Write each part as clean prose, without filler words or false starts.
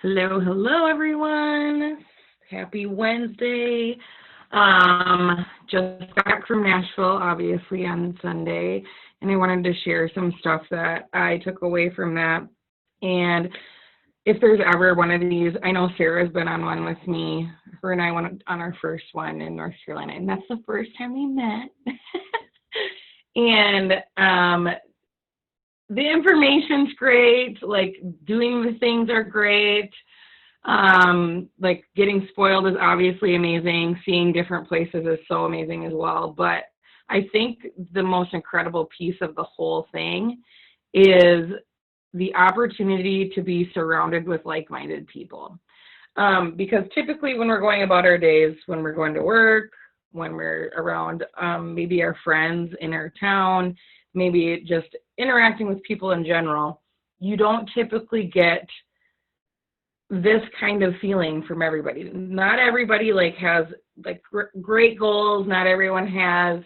Hello, hello, everyone. Happy Wednesday. Just got back from Nashville, obviously, on Sunday, and I wanted to share some stuff that I took away from that. And if there's ever one of these, I know Sarah's been on one with me. Her and I went on our first one in North Carolina, and that's the first time we met. and the information's great, like doing the things are great. Like getting spoiled is obviously amazing. Seeing different places is so amazing as well. But I think the most incredible piece of the whole thing is the opportunity to be surrounded with like-minded people. Because typically when we're going about our days, when we're going to work, when we're around maybe our friends in our town, maybe just interacting with people in general, you don't typically get this kind of feeling from everybody. Not everybody has great goals. Not everyone has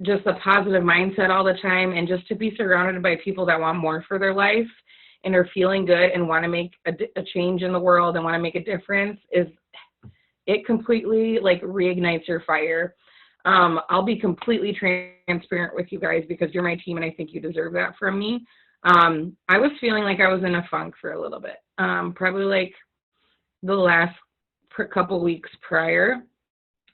just a positive mindset all the time. And just to be surrounded by people that want more for their life and are feeling good and want to make a change in the world and want to make a difference it completely reignites your fire. I'll be completely transparent with you guys because you're my team and I think you deserve that from me. I was feeling like I was in a funk for a little bit. Probably the last couple weeks prior,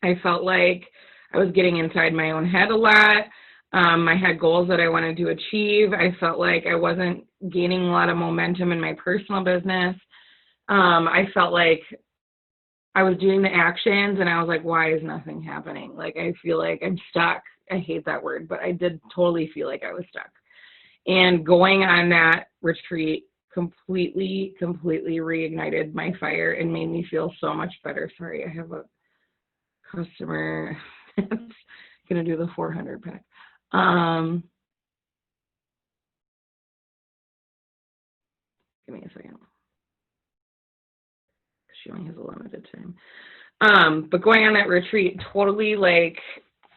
I felt like I was getting inside my own head a lot. I had goals that I wanted to achieve. I felt like I wasn't gaining a lot of momentum in my personal business. I felt like I was doing the actions and I was like, why is nothing happening? I feel like I'm stuck. I hate that word, but I did totally feel like I was stuck. And going on that retreat completely reignited my fire and made me feel so much better. Sorry, I have a customer that's going to do the 400 pack. Give me a second. She only has a limited time. But going on that retreat totally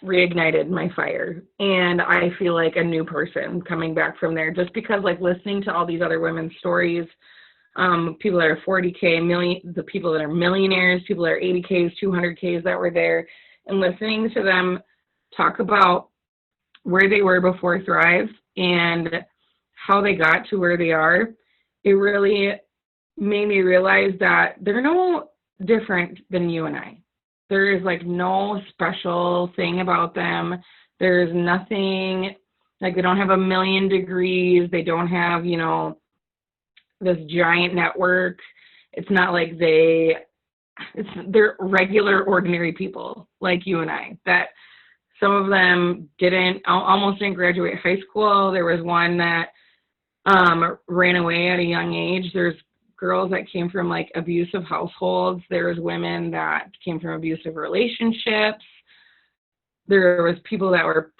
reignited my fire, and I feel like a new person coming back from there just because listening to all these other women's stories, people that are 40K, the people that are millionaires, people that are 80Ks, 200Ks that were there, and listening to them talk about where they were before Thrive and how they got to where they are, it really made me realize that they're no different than you and I. There is no special thing about them. There's nothing, they don't have a million degrees. They don't have, this giant network. It's not like they're regular, ordinary people like you and I, that some of them almost didn't graduate high school. There was one that ran away at a young age. There's girls that came from abusive households. There was women that came from abusive relationships. There was people that were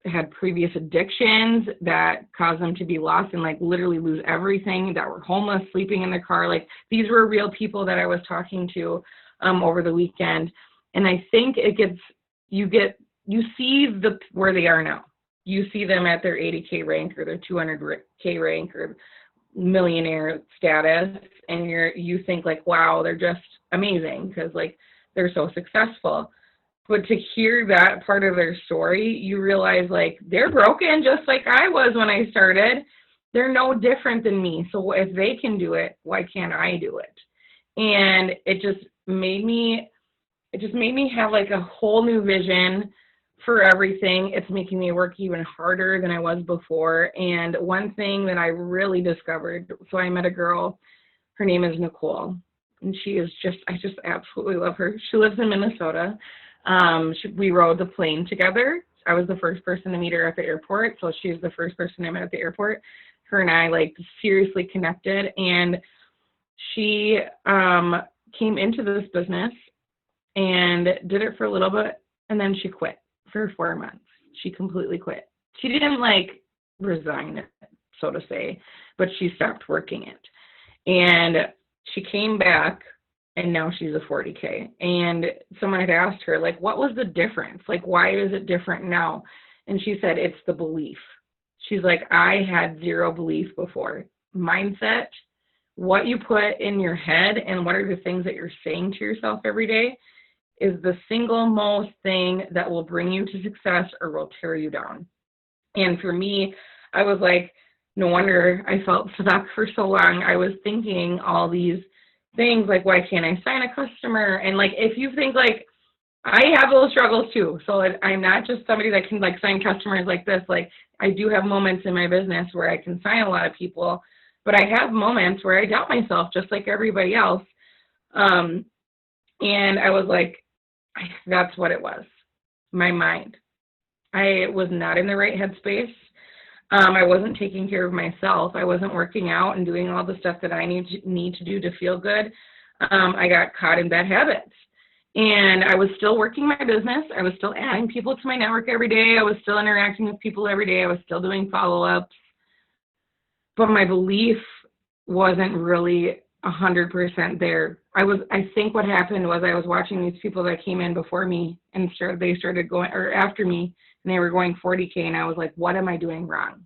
had previous addictions that caused them to be lost and literally lose everything, that were homeless, sleeping in their car. These were real people that I was talking to over the weekend. And I think you see where they are now. You see them at their 80K rank or their 200K rank or millionaire status, and you think wow, they're just amazing because they're so successful. But to hear that part of their story, you realize they're broken just like I was when I started. They're no different than me. So if they can do it, why can't I do it? And it just made me have a whole new vision for everything. It's making me work even harder than I was before. And one thing that I really discovered, so I met a girl, her name is Nicole, and I just absolutely love her. She lives in Minnesota. We rode the plane together. I was the first person to meet her at the airport, so she's the first person I met at the airport. Her and I seriously connected, and she came into this business and did it for a little bit, and then she quit for 4 months. She completely quit. She didn't resign, so to say, but she stopped working it. And she came back, and now she's a 40K. And someone had asked her, what was the difference? Why is it different now? And she said, it's the belief. She's I had zero belief before. Mindset what you put in your head and what are the things that you're saying to yourself every day is the single most thing that will bring you to success or will tear you down. And for me, I was like, no wonder I felt stuck for so long. I was thinking all these things like, why can't I sign a customer? And like, if you think like, I have those struggles too. So I'm not just somebody that can like sign customers like this. Like I do have moments in my business where I can sign a lot of people, but I have moments where I doubt myself just like everybody else. And I was like, that's what it was. My mind. I was not in the right headspace. I wasn't taking care of myself. I wasn't working out and doing all the stuff that I need to do to feel good. I got caught in bad habits. And I was still working my business. I was still adding people to my network every day. I was still interacting with people every day. I was still doing follow-ups. But my belief wasn't really 100% there. I think what happened was I was watching these people that came in before me and they started going, or after me, and they were going 40K, and I was like, what am I doing wrong?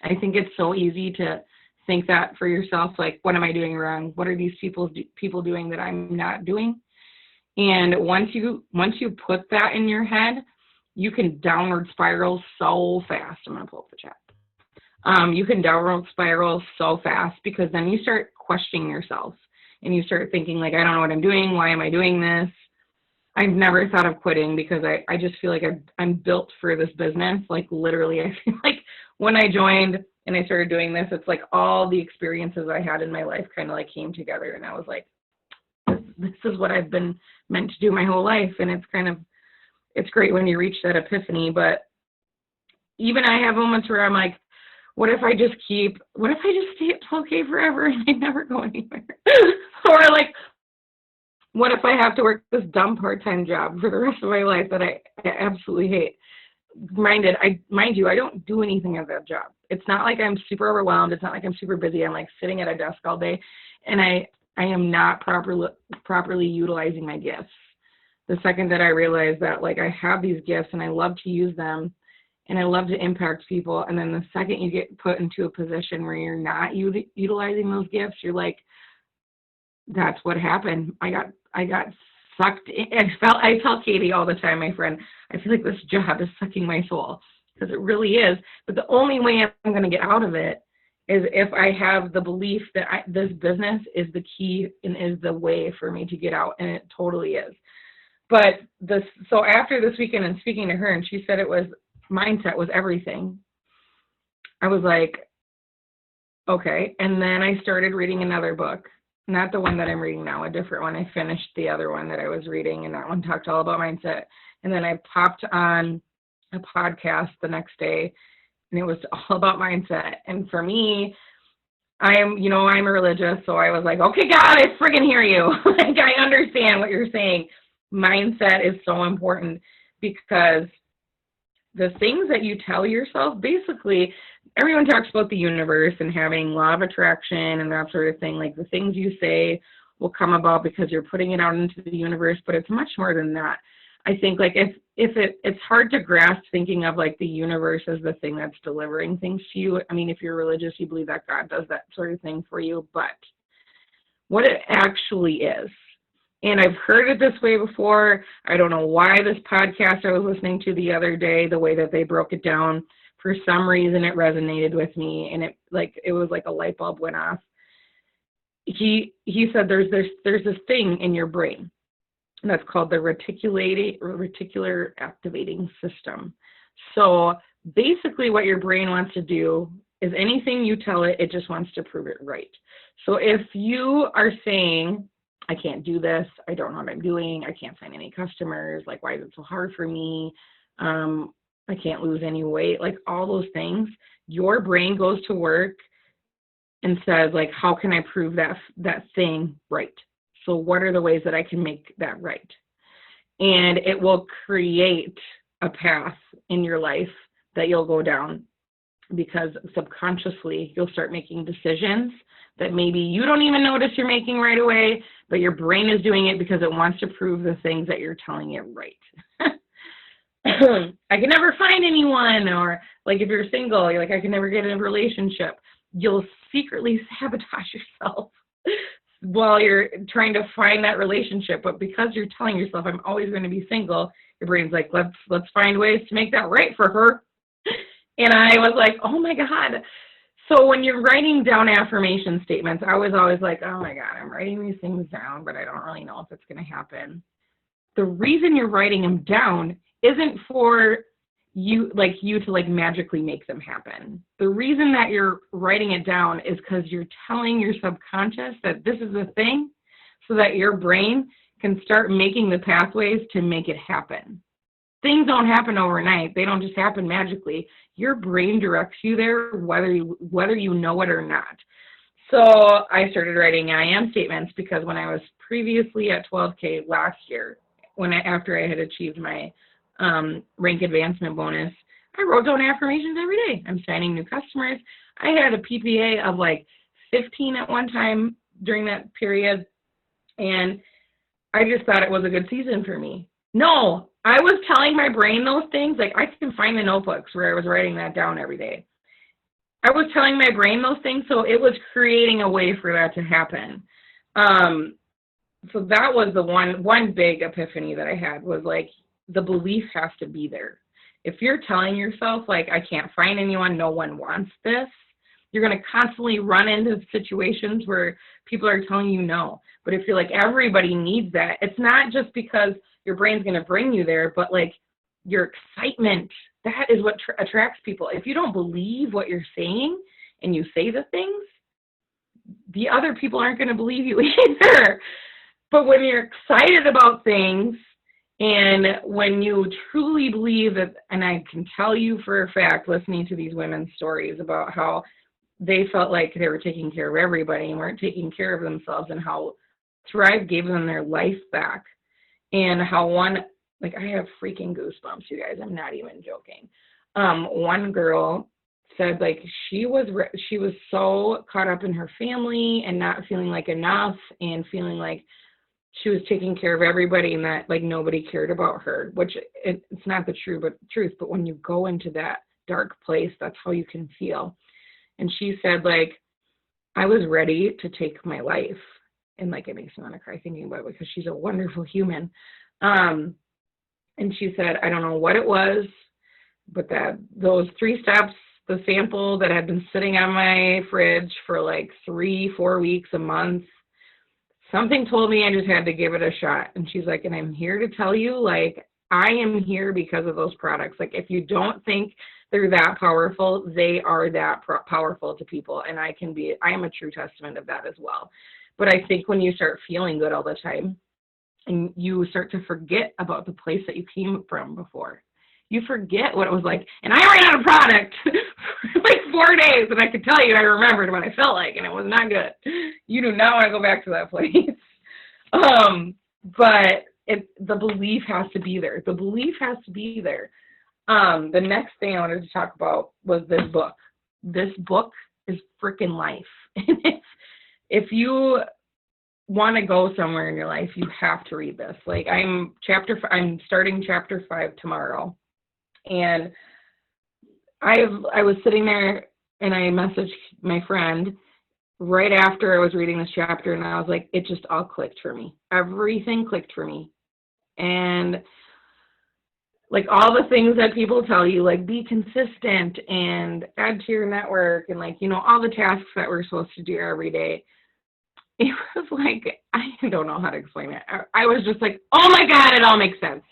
I think it's so easy to think that for yourself, like, what am I doing wrong? What are these people doing that I'm not doing? And once you put that in your head, you can downward spiral so fast. I'm going to pull up the chat. You can downward spiral so fast because then you start questioning yourself and you start thinking like, I don't know what I'm doing. Why am I doing this? I've never thought of quitting because I just feel like I'm built for this business. Like literally, I feel like when I joined and I started doing this, it's like all the experiences I had in my life kind of like came together, and I was like, this is what I've been meant to do my whole life. And it's great when you reach that epiphany. But even I have moments where I'm like, what if I just stay at 12K forever and I never go anywhere? Or like, what if I have to work this dumb part-time job for the rest of my life that I absolutely hate? Mind you, I don't do anything at that job. It's not like I'm super overwhelmed. It's not like I'm super busy. I'm like sitting at a desk all day, and I am not properly utilizing my gifts. The second that I realized that like I have these gifts and I love to use them and I love to impact people, and then the second you get put into a position where you're not utilizing those gifts, you're like, that's what happened. I got sucked in. I tell Katie all the time, my friend, I feel like this job is sucking my soul, because it really is. But the only way I'm going to get out of it is if I have the belief that this business is the key and is the way for me to get out, and it totally is. But so after this weekend and speaking to her, and she said it was mindset was everything, I was like, okay. And then I started reading another book, not the one that I'm reading now, a different one. I finished the other one that I was reading, and that one talked all about mindset. And then I popped on a podcast the next day, and it was all about mindset. And for me, I'm a religious, so I was like, okay, God, I friggin' hear you. Like, I understand what you're saying. Mindset is so important, because the things that you tell yourself, basically, everyone talks about the universe and having law of attraction and that sort of thing. Like, the things you say will come about because you're putting it out into the universe, but it's much more than that. I think like it's hard to grasp thinking of like the universe as the thing that's delivering things to you. I mean, if you're religious, you believe that God does that sort of thing for you, but what it actually is, and I've heard it this way before. I don't know why this podcast I was listening to the other day, the way that they broke it down, for some reason it resonated with me, and it was like a light bulb went off. He said there's this thing in your brain that's called the reticular activating system. So basically what your brain wants to do is anything you tell it, it just wants to prove it right. So if you are saying, I can't do this, I don't know what I'm doing, I can't find any customers, like, why is it so hard for me? I can't lose any weight, like all those things, your brain goes to work and says, like, how can I prove that thing right? So what are the ways that I can make that right? And it will create a path in your life that you'll go down, because subconsciously you'll start making decisions that maybe you don't even notice you're making right away, but your brain is doing it because it wants to prove the things that you're telling it right. I can never find anyone, or like if you're single, you're like, I can never get in a relationship. You'll secretly sabotage yourself while you're trying to find that relationship. But because you're telling yourself, I'm always going to be single, your brain's like, let's find ways to make that right for her. And I was like, oh my God. So when you're writing down affirmation statements, I was always like, oh my God, I'm writing these things down, but I don't really know if it's going to happen. The reason you're writing them down isn't for you to like magically make them happen. The reason that you're writing it down is because you're telling your subconscious that this is a thing, so that your brain can start making the pathways to make it happen. Things don't happen overnight. They don't just happen magically. Your brain directs you there, whether you know it or not. So I started writing I am statements because when I was previously at 12K last year, after I had achieved my rank advancement bonus, I wrote down affirmations every day. I'm signing new customers. I had a PPA of like 15 at one time during that period, and I just thought it was a good season for me. No, I was telling my brain those things. Like, I can find the notebooks where I was writing that down every day. I was telling my brain those things, so it was creating a way for that to happen. So that was the one big epiphany that I had, was like, the belief has to be there. If you're telling yourself, like, I can't find anyone, no one wants this, you're going to constantly run into situations where people are telling you no. But if you're like, everybody needs that, it's not just because your brain's going to bring you there, but like your excitement, that is what attracts people. If you don't believe what you're saying and you say the things, the other people aren't going to believe you either. But when you're excited about things, and when you truly believe that, and I can tell you for a fact, listening to these women's stories about how they felt like they were taking care of everybody and weren't taking care of themselves, and how Thrive gave them their life back, and how I have freaking goosebumps, you guys, I'm not even joking. One girl said, like, she was so caught up in her family and not feeling like enough, and feeling like she was taking care of everybody and that like nobody cared about her, which it's not the truth, but when you go into that dark place, that's how you can feel. And she said, like, I was ready to take my life. And like, it makes me want to cry thinking about it, because she's a wonderful human. And she said, I don't know what it was, but those 3 steps, the sample that had been sitting on my fridge for like 3-4 weeks, a month, something told me I just had to give it a shot. And she's like, and I'm here to tell you, like, I am here because of those products. Like, if you don't think they're that powerful, they are that powerful to people. And I am a true testament of that as well. But I think when you start feeling good all the time, and you start to forget about the place that you came from before, you forget what it was like. And I ran out of product for like 4 days, and I could tell you I remembered what I felt like, and it was not good. You do not want to go back to that place. But the belief has to be there. The belief has to be there. The next thing I wanted to talk about was this book. This book is freaking life. If you want to go somewhere in your life, you have to read this. Like, I'm starting chapter 5 tomorrow. And I was sitting there, and I messaged my friend right after I was reading this chapter, and I was like, it just all clicked for me. Everything clicked for me. And like, all the things that people tell you, like, be consistent and add to your network, and like, all the tasks that we're supposed to do every day. It was like, I don't know how to explain it. I was just like, oh my God, it all makes sense.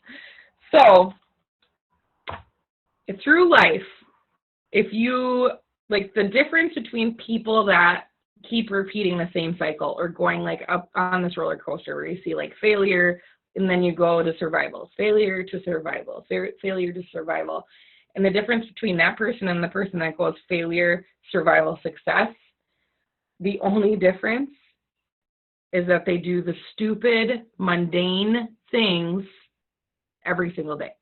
So through life, if you, like, the difference between people that keep repeating the same cycle, or going like up on this roller coaster where you see like failure, and then you go to survival, failure to survival, failure to survival. And the difference between that person and the person that goes failure, survival, success, the only difference is that they do the stupid, mundane things every single day.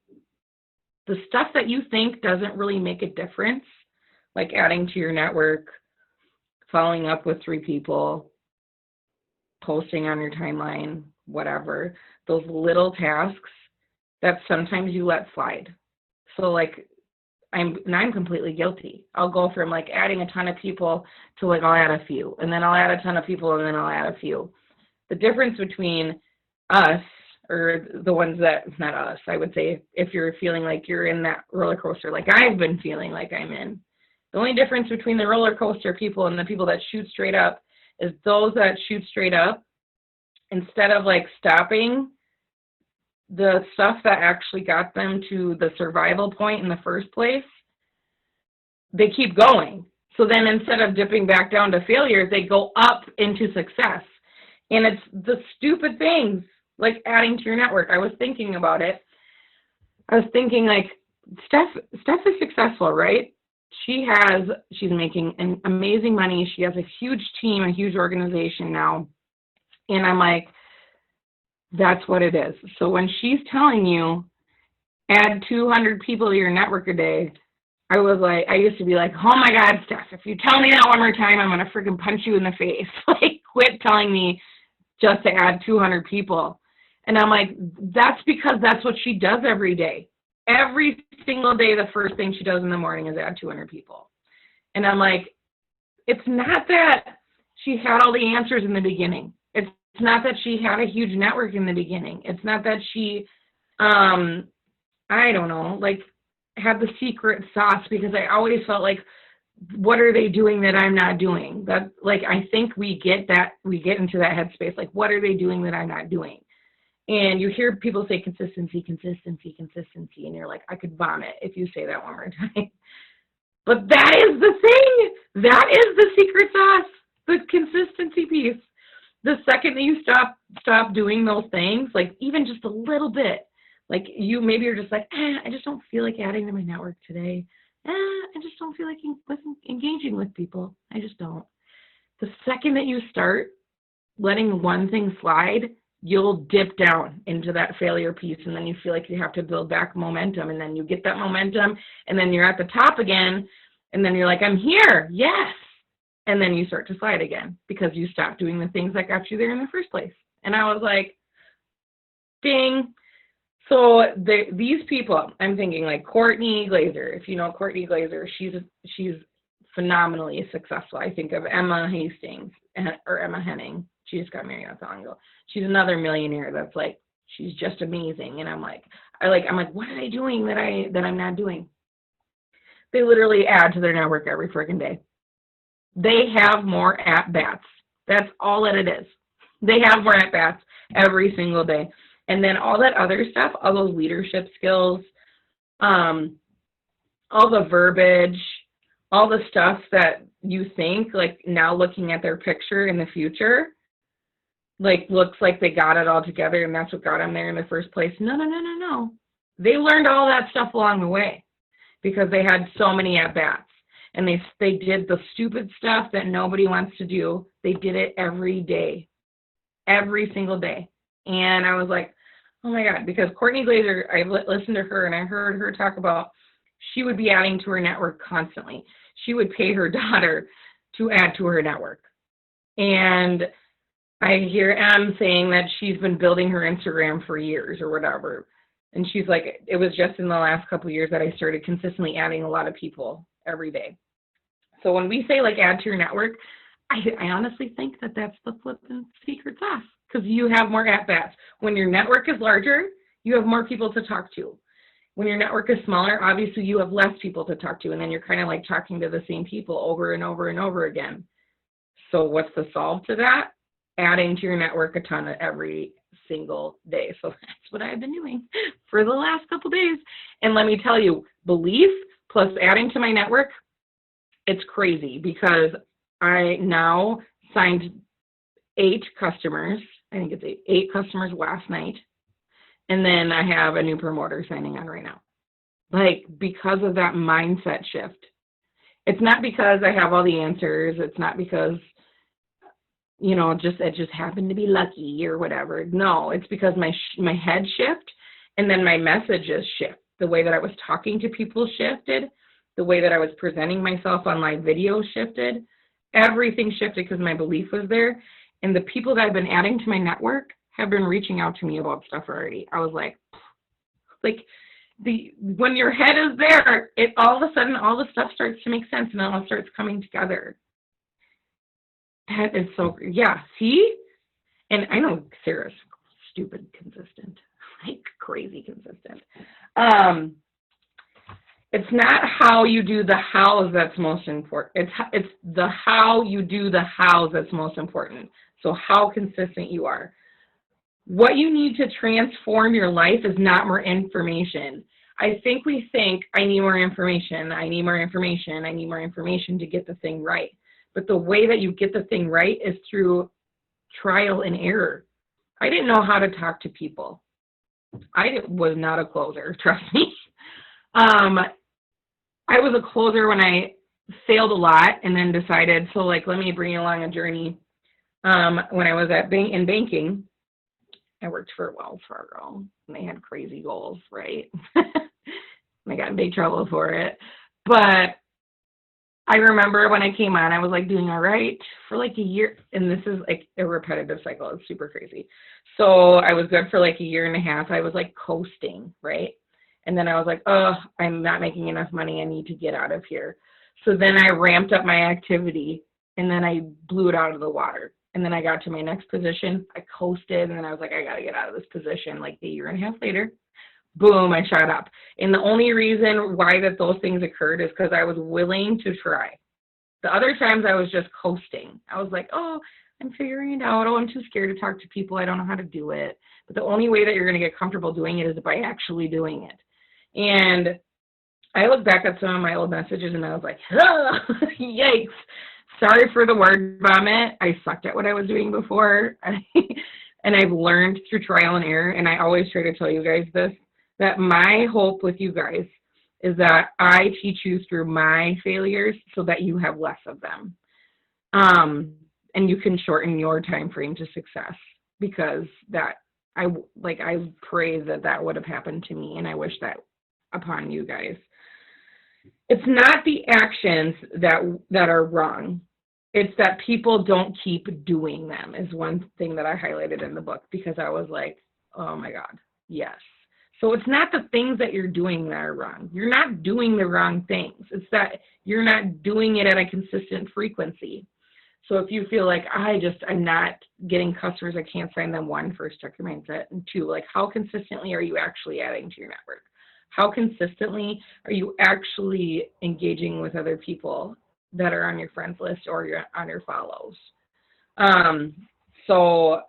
The stuff that you think doesn't really make a difference, like adding to your network, following up with 3 people, posting on your timeline, whatever, those little tasks that sometimes you let slide. So like, I'm completely guilty. I'll go from like adding a ton of people to like, I'll add a few, and then I'll add a ton of people, and then I'll add a few. the difference between us, or the ones that, not us, I would say, if you're feeling like you're in that roller coaster, like I've been feeling like I'm in, the only difference between the roller coaster people and the people that shoot straight up is those that shoot straight up, instead of like stopping the stuff that actually got them to the survival point in the first place, they keep going. So then instead of dipping back down to failure, they go up into success. And it's the stupid things like adding to your network. I was thinking about it. I was thinking like, Steph is successful, right? She's making an amazing money. She has a huge team, a huge organization now. And I'm like, that's what it is. So when she's telling you, add 200 people to your network a day, I used to be like, oh my God, Steph, if you tell me that one more time, I'm going to freaking punch you in the face. Like, quit telling me just to add 200 people. And I'm like, that's because that's what she does every day. Every single day, the first thing she does in the morning is add 200 people. And I'm like, it's not that she had all the answers in the beginning. It's not that she had a huge network in the beginning. It's not that she, I don't know, like had the secret sauce, because I always felt like, what are they doing that I'm not doing? That, like, I think we get into that headspace, like, what are they doing that I'm not doing? And you hear people say consistency, consistency, consistency, and you're like, I could vomit if you say that one more time. But that is the thing. That is the secret sauce, the consistency piece. The second that you stop doing those things, like even just a little bit, like maybe you're just like, I just don't feel like adding to my network today. I just don't feel like engaging with people. I just don't. The second that you start letting one thing slide, you'll dip down into that failure piece, and then you feel like you have to build back momentum, and then you get that momentum, and then you're at the top again, and then you're like, I'm here, yes. And then you start to slide again because you stopped doing the things that got you there in the first place. And I was like, ding. So these people, I'm thinking like Courtney Glazer. If you know Courtney Glazer, she's phenomenally successful. I think of Emma Hastings or Emma Henning. She just got married not so long ago. She's another millionaire that's like, she's just amazing. And I'm like, what are they doing that I'm not doing? They literally add to their network every freaking day. They have more at-bats. That's all that it is. They have more at-bats every single day. And then all that other stuff, all those leadership skills, all the verbiage, all the stuff that you think, like now looking at their picture in the future, like looks like they got it all together and that's what got them there in the first place. No. They learned all that stuff along the way because they had so many at-bats. And they did the stupid stuff that nobody wants to do. They did it every day, every single day. And I was like, oh my God, because Courtney Glazer, I listened to her and I heard her talk about she would be adding to her network constantly. She would pay her daughter to add to her network. And I hear Em saying that she's been building her Instagram for years or whatever. And she's like, it was just in the last couple of years that I started consistently adding a lot of people every day. So when we say like add to your network, I honestly think that that's the flipping secret sauce, because you have more at-bats. When your network is larger, you have more people to talk to. When your network is smaller, obviously you have less people to talk to, and then you're kind of like talking to the same people over and over and over again. So what's the solve to that? Adding to your network a ton every single day. So that's what I've been doing for the last couple days. And let me tell you, belief plus adding to my network, it's crazy, because I now signed 8 customers. I think it's 8 customers last night. And then I have a new promoter signing on right now. Like, because of that mindset shift. It's not because I have all the answers. It's not because, it just happened to be lucky or whatever. No, it's because my head shift, and then my messages shift. The way that I was talking to people shifted. The way that I was presenting myself on my video shifted. Everything shifted because my belief was there. And the people that I've been adding to my network have been reaching out to me about stuff already. I was like when your head is there, it all of a sudden, all the stuff starts to make sense and it all starts coming together. That is so, yeah, see? And I know Sarah's stupid consistent, like crazy consistent. Um, it's not how you do the hows that's most important. It's the how you do the hows that's most important. So how consistent you are. What you need to transform your life is not more information. I think we think, I need more information, I need more information, I need more information to get the thing right. But the way that you get the thing right is through trial and error. I didn't know how to talk to people. Was not a closer, trust me. I was a closer when I failed a lot and then decided, so like, let me bring you along a journey. When I was in banking, I worked for Wells Fargo, and they had crazy goals, right? I got in big trouble for it. But I remember when I came on, I was like doing all right for like a year. And this is like a repetitive cycle. It's super crazy. So I was good for like a year and a half. I was like coasting, right? And then I was like, oh, I'm not making enough money. I need to get out of here. So then I ramped up my activity, and then I blew it out of the water. And then I got to my next position. I coasted, and then I was like, I got to get out of this position. Like a year and a half later, boom, I shot up. And the only reason why that those things occurred is because I was willing to try. The other times I was just coasting. I was like, oh, I'm figuring it out. Oh, I'm too scared to talk to people. I don't know how to do it. But the only way that you're going to get comfortable doing it is by actually doing it. And I look back at some of my old messages, and I was like, oh, yikes. Sorry for the word vomit. I sucked at what I was doing before. And I've learned through trial and error. And I always try to tell you guys this, that my hope with you guys is that I teach you through my failures so that you have less of them. And you can shorten your time frame to success, because that I pray that would have happened to me, and I wish that upon you guys. It's not the actions that are wrong. It's that people don't keep doing them is one thing that I highlighted in the book, because I was like, oh my God, yes. So it's not the things that you're doing that are wrong. You're not doing the wrong things. It's that you're not doing it at a consistent frequency. So if you feel like, I'm not getting customers, I can't sign them, one, first, check your mindset. And two, like, how consistently are you actually adding to your network? How consistently are you actually engaging with other people that are on your friends list or on your follows? So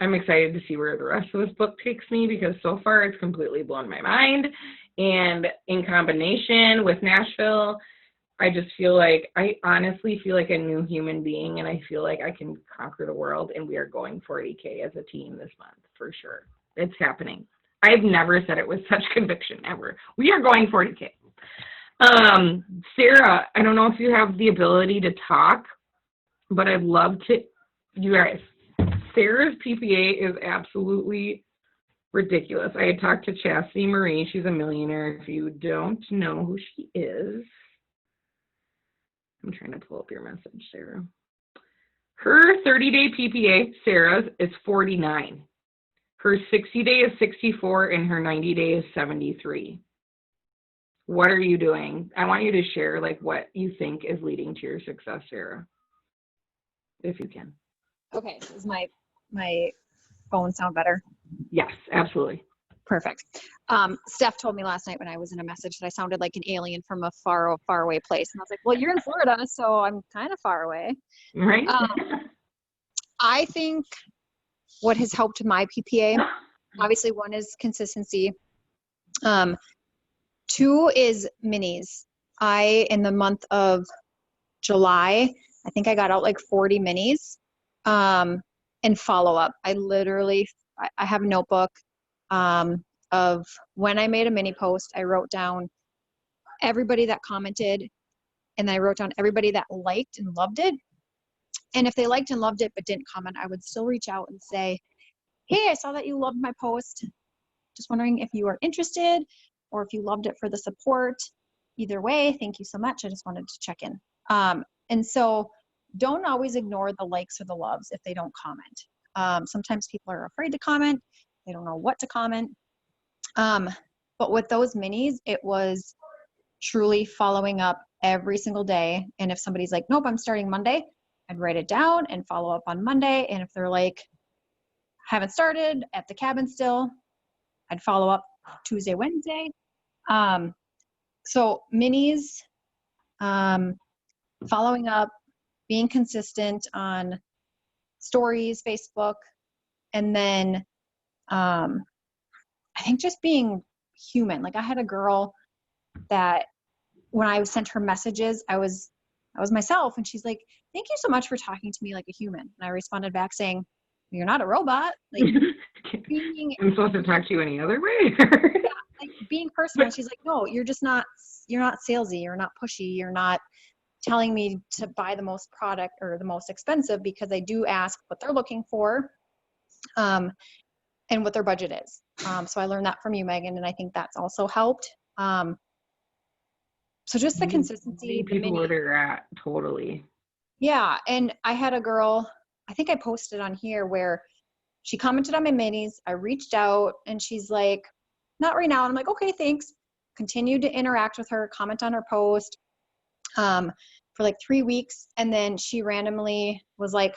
I'm excited to see where the rest of this book takes me, because so far it's completely blown my mind. And in combination with Nashville, I honestly feel like a new human being, and I feel like I can conquer the world, and we are going 40K as a team this month for sure. It's happening. I've never said it with such conviction ever. We are going 40K. Sarah, I don't know if you have the ability to talk, but I'd love to, you guys, Sarah's PPA is absolutely ridiculous. I had talked to Chastity Marie. She's a millionaire. If you don't know who she is, I'm trying to pull up your message, Sarah. Her 30-day PPA, Sarah's, is 49. Her 60-day is 64, and her 90-day is 73. What are you doing? I want you to share like what you think is leading to your success, Sarah, if you can. Okay, does my phone sound better? Yes, absolutely. Perfect. Steph told me last night when I was in a message that I sounded like an alien from a far away place. And I was like, well, you're in Florida, so I'm kind of far away. Right. I think what has helped my PPA, obviously one is consistency. Two is minis. In the month of July, I think I got out like 40 minis and follow up. I have a notebook of when I made a mini post. I wrote down everybody that commented, and I wrote down everybody that liked and loved it. And if they liked and loved it but didn't comment, I would still reach out and say, hey, I saw that you loved my post. Just wondering if you are interested or if you loved it for the support. Either way, thank you so much. I just wanted to check in. And so don't always ignore the likes or the loves if they don't comment. Sometimes people are afraid to comment. They don't know what to comment. But with those minis, it was truly following up every single day. And if somebody's like, nope, I'm starting Monday, I'd write it down and follow up on Monday. And if they're like, haven't started at the cabin still. I'd follow up Tuesday, Wednesday. So minis, following up, being consistent on stories, Facebook, and then I think just being human. Like I had a girl that when I sent her messages, I was myself, and she's like, "Thank you so much for talking to me like a human." And I responded back saying, "You're not a robot." Like being, I'm supposed to talk to you any other way? yeah, like being personal. And she's like, "No, you're not salesy. You're not pushy. You're not telling me to buy the most product or the most expensive," because I do ask what they're looking for, and what their budget is. So I learned that from you, Megan, and I think that's also helped. So just the consistency, the people mini. where they're at, totally. Yeah, and I had a girl, I think I posted on here, where she commented on my minis. I reached out and she's like, "Not right now." And I'm like, "Okay, thanks." Continued to interact with her, comment on her post for like 3 weeks. And then she randomly was like,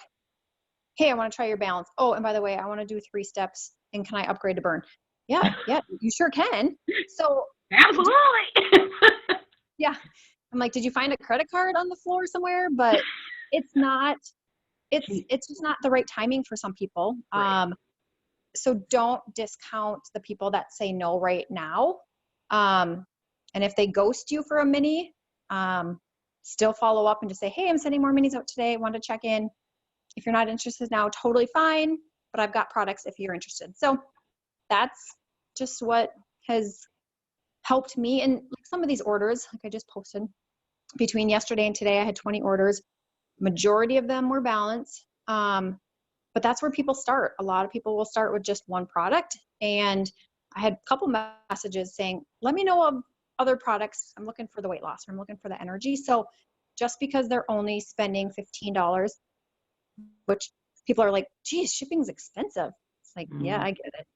"Hey, I want to try your balance. Oh, and by the way, I want to do 3 steps, and can I upgrade to burn?" Yeah, you sure can. So Absolutely. yeah, I'm like, "Did you find a credit card on the floor somewhere?" But it's not, it's just not the right timing for some people. Right. So don't discount the people that say no right now. And if they ghost you for a mini, still follow up and just say, "Hey, I'm sending more minis out today. Want to check in. If you're not interested now, totally fine, but I've got products if you're interested." So that's just what has helped me. And like some of these orders, like I just posted, between yesterday and today, I had 20 orders. Majority of them were balanced. But that's where people start. A lot of people will start with just one product. And I had a couple messages saying, "Let me know of other products. I'm looking for the weight loss, or I'm looking for the energy." So just because they're only spending $15, which people are like, "Geez, shipping's expensive." It's like, yeah, I get it.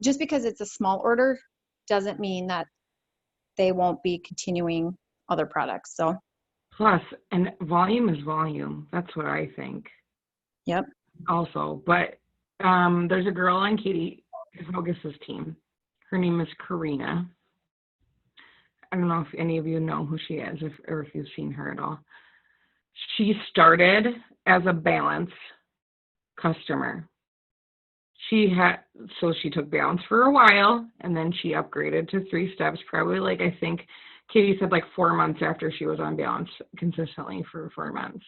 Just because it's a small order doesn't mean that they won't be continuing other products. So, Plus, and volume is volume. That's what I think. yep. Also, but there's a girl on Katie Hogus's team. Her name is Karina. I don't know if any of you know who she is, or if you've seen her at all. She started as a balance customer. She took balance for a while, and then she upgraded to 3 steps, probably like, I think Katie said, like 4 months after she was on balance consistently for 4 months.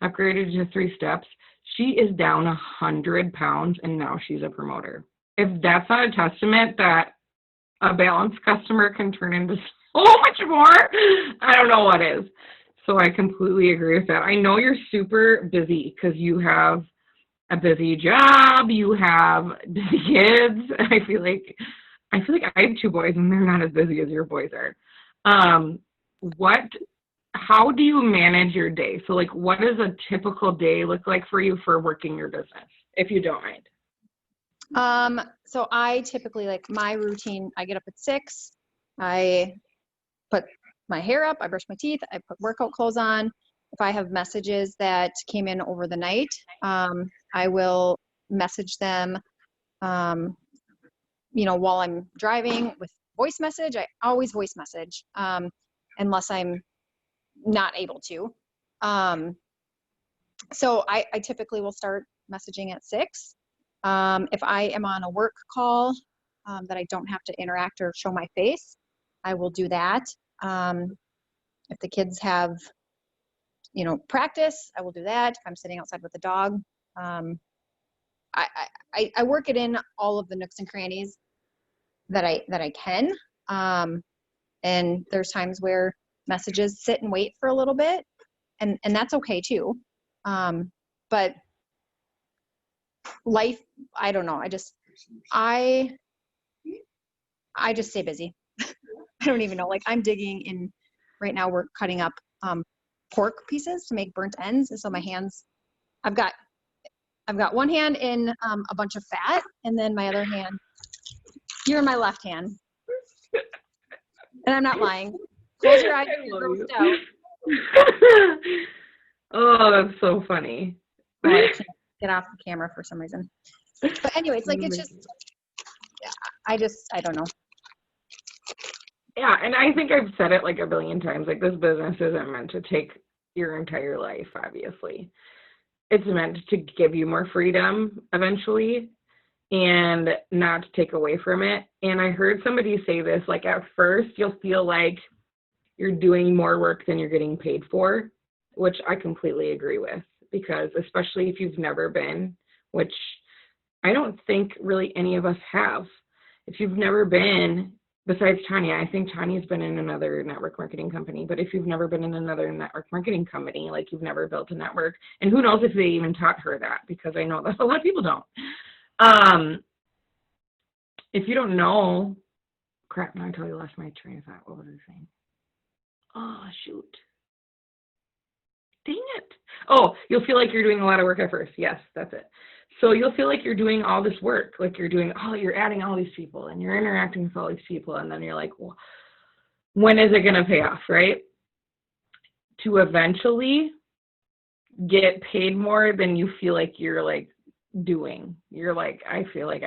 Upgraded to 3 steps. She is down 100 pounds, and now she's a promoter. If that's not a testament that a balanced customer can turn into so much more, I don't know what is. So I completely agree with that. I know you're super busy because you have a busy job, you have busy kids. I feel like I have 2 boys and they're not as busy as your boys are. How do you manage your day? So like, what does a typical day look like for you for working your business, if you don't mind? So I typically, like my routine, I get up at 6, I put my hair up, I brush my teeth, I put workout clothes on. If I have messages that came in over the night, I will message them, while I'm driving with voice message. I always voice message, unless I'm not able to. So I typically will start messaging at 6. If I am on a work call that I don't have to interact or show my face, I will do that. If the kids have, practice, I will do that. If I'm sitting outside with the dog, I work it in all of the nooks and crannies that I can. And there's times where messages sit and wait for a little bit, and that's okay too. But life, I don't know. I just stay busy. I don't even know. Like I'm digging in right now. We're cutting up pork pieces to make burnt ends. And so my hands, I've got one hand in a bunch of fat, and then my other hand, you're in my left hand. And I'm not lying. Close your eyes and you're grossed out. Oh, that's so funny. Oh, get off the camera for some reason. But anyways, like it's just, I don't know. Yeah, and I think I've said it like a billion times, like this business isn't meant to take your entire life, obviously. It's meant to give you more freedom eventually and not to take away from it. And I heard somebody say this, like at first you'll feel like you're doing more work than you're getting paid for, which I completely agree with, because especially if you've never been, which I don't think really any of us have. If you've never been, besides Tanya, I think Tanya's been in another network marketing company, but if you've never been in another network marketing company, like you've never built a network, and who knows if they even taught her that, because I know that a lot of people don't. If you don't know, crap, now I totally lost my train of thought. What was I saying? Oh, shoot. Dang it. Oh, you'll feel like you're doing a lot of work at first. Yes, that's it. So you'll feel like you're doing all this work, like you're adding all these people and you're interacting with all these people. And then you're like, well, when is it going to pay off, right? To eventually get paid more than you feel like you're like doing. You're like, I feel like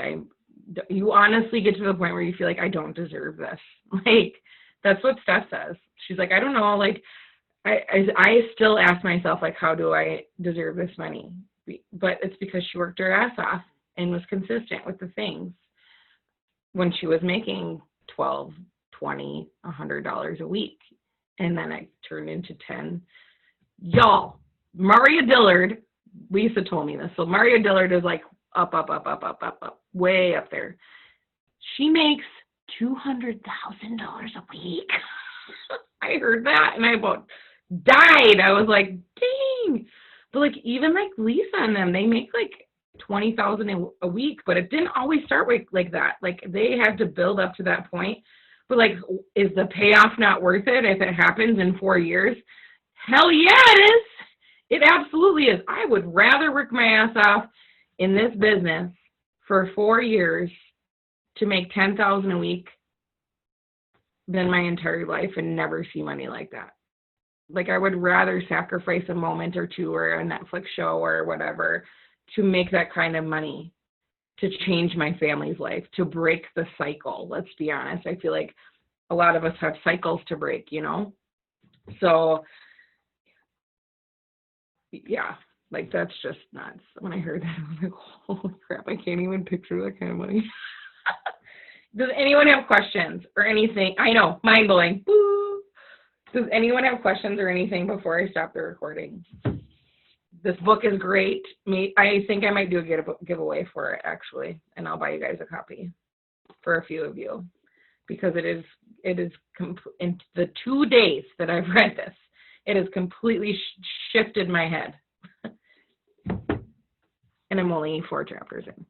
you honestly get to the point where you feel like I don't deserve this. Like, that's what Steph says. She's like, I don't know, like, I still ask myself, like, how do I deserve this money? But it's because she worked her ass off and was consistent with the things when she was making $12, $20, $100 a week. And then it turned into 10. Y'all, Maria Dillard, Lisa told me this. So Maria Dillard is like up, way up there. She makes $200,000 a week. I heard that and I about died. I was like, dang. But like even like Lisa and them, they make like $20,000 a week, but it didn't always start like that. Like they had to build up to that point. But like, is the payoff not worth it if it happens in 4 years? Hell yeah, it is. It absolutely is. I would rather work my ass off in this business for 4 years to make $10,000 a week than my entire life and never see money like that. Like I would rather sacrifice a moment or two or a Netflix show or whatever to make that kind of money, to change my family's life, to break the cycle. Let's be honest. I feel like a lot of us have cycles to break, you know? So yeah, like that's just nuts. When I heard that, I was like, holy crap, I can't even picture that kind of money. Does anyone have questions or anything? I know, mind blowing. Woo! Does anyone have questions or anything before I stop the recording? This book is great. I think I might do a giveaway for it actually, and I'll buy you guys a copy for a few of you, because it is in the 2 days that I've read this, it has completely shifted my head. And I'm only 4 chapters in.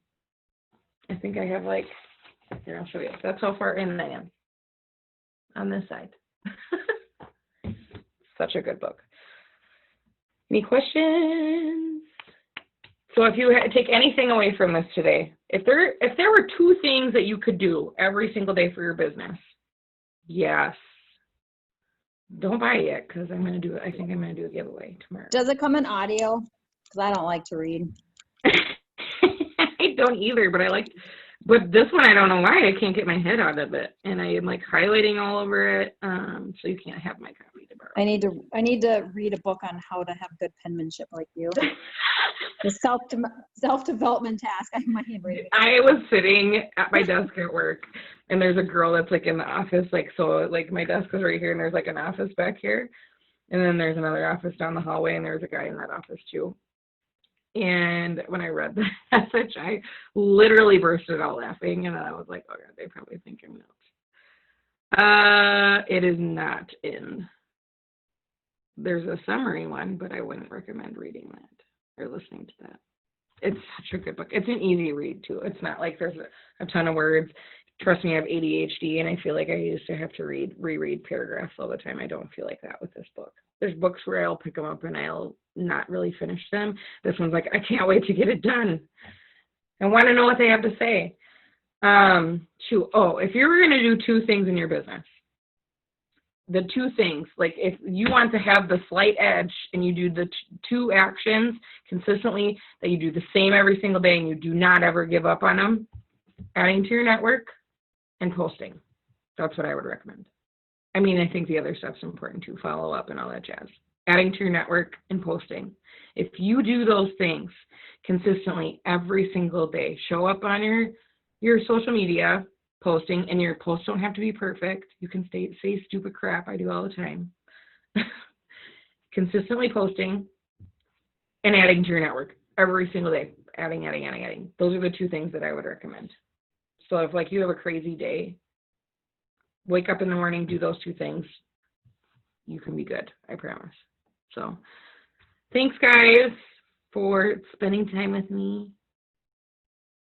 I think I have like, here, I'll show you. That's how far in I am on this side. Such a good book. Any questions? So if you take anything away from this today, if there were 2 things that you could do every single day for your business, yes. Don't buy it yet, because I'm going to do it. I think I'm going to do a giveaway tomorrow. Does it come in audio? Because I don't like to read. I don't either, but this one, I don't know why. I can't get my head out of it. And I am like highlighting all over it. So you can't have my copy to borrow. I need to read a book on how to have good penmanship like you. The self-development task. I might read it. I was sitting at my desk at work, and there's a girl that's like in the office, like, so like my desk is right here, and there's like an office back here, and then there's another office down the hallway, and there's a guy in that office too. And when I read the message, I literally bursted out laughing, and I was like, oh God, they probably think I'm nuts. It is not in. There's a summary one, but I wouldn't recommend reading that or listening to that. It's such a good book. It's an easy read too. It's not like there's a ton of words. Trust me, I have ADHD, and I feel like I used to have to reread paragraphs all the time. I don't feel like that with this book. There's books where I'll pick them up and I'll not really finish them. This one's like, I can't wait to get it done. I want to know what they have to say. If you were going to do 2 things in your business, the two things, like if you want to have the slight edge and you do the two actions consistently, that you do the same every single day and you do not ever give up on them, adding to your network and posting. That's what I would recommend. I mean, I think the other stuff's important too, follow up and all that jazz. Adding to your network and posting. If you do those things consistently every single day, show up on your social media, posting, and your posts don't have to be perfect. You can say stupid crap. I do all the time. Consistently posting and adding to your network every single day. Adding. Those are the two things that I would recommend. So if like you have a crazy day, wake up in the morning, do those two things. You can be good, I promise. So thanks guys for spending time with me.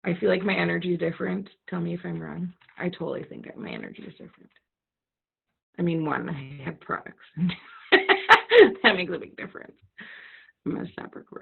I feel like my energy is different. Tell me if I'm wrong. I totally think that my energy is different. I mean, one, I have products. That makes a big difference. I'm going to stop recording.